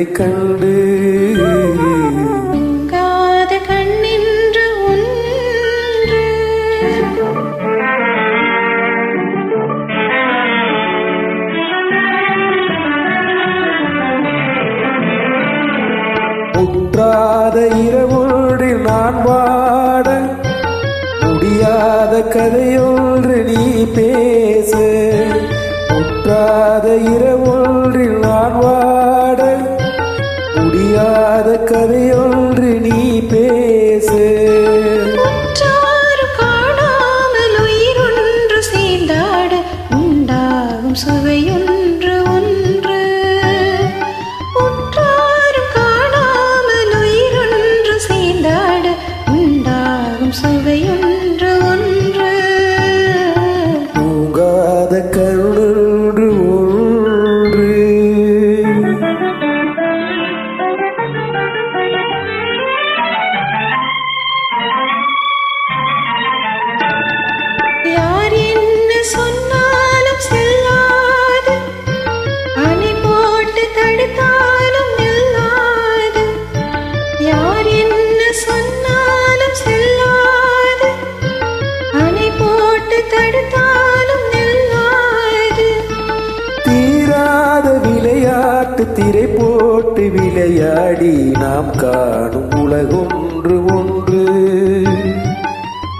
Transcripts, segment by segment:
உன்னை கண்டு தூங்காத கண்ணென்று ஒன்று முற்றாத இரவொன்றில் நான் வாட முடியாத கதையொன்று நீ பேச முற்றாத இரவொன்றில் நான் வாட முடியாத கதையொன்று நீ பேச காணாமல் உயிரொன்று சேர்ந்தாட உண்டாகும் சுவையொன்று ஒன்று உற்றாரும் காணாமல் உயிரொன்று சேர்ந்தாட உண்டாகும் சுவையொன்று ஒன்று தூங்காத கண்ணொன்று ஒன்று யார் என்ன சொன்னாலும் செல்லாது அணை போட்டு தடுத்தாலும் நில்லாது யார் என்ன சொன்னாலும் செல்லாது அணை போட்டு தடுத்தாலும் நில்லாது தீராத விளையாட்டு திரை போட்டு விளையாடி நாம் காணும் உலகொன்று ஒன்று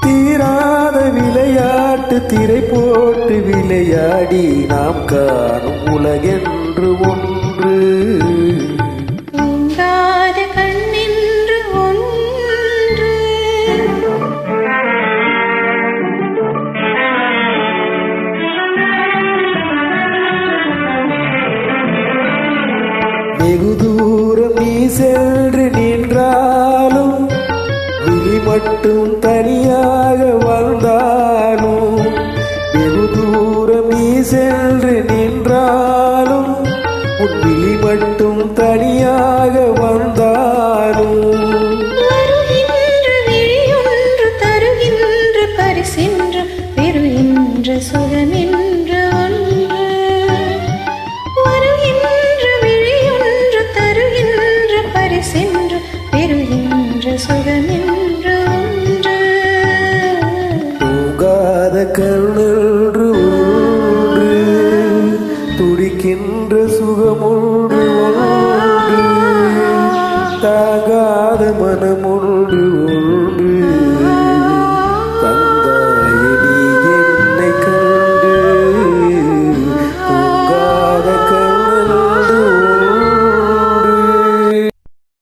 தீராத விளையாட்டு திரை போட்டு விளையாடி நாம் காணும் உலகென்று ஒன்று தூங்காத கண்ணென்று ஒன்று வெகு தூரம் நீ சென்று நின்றாலும் விழி மட்டும் தனியாக வந்தாலும் வெகு தூரம் நீ சென்று நின்றாலும் உன் விழி மட்டும் தனியாக வந்தாலும் வருகின்ற விழியொன்று தருகின்ற பரிசென்று பெறுகின்ற சுகமென்று ஒன்று வருகின்ற விழியொன்று தருகின்ற பரிசென்று பெறுகின்ற சுகமென்று ஒன்று தூங்காத கண்ணொன்று ஒன்று துடிக்கின்ற சுகமொன்று ஒன்று தாங்காத மனமொன்று ஒன்று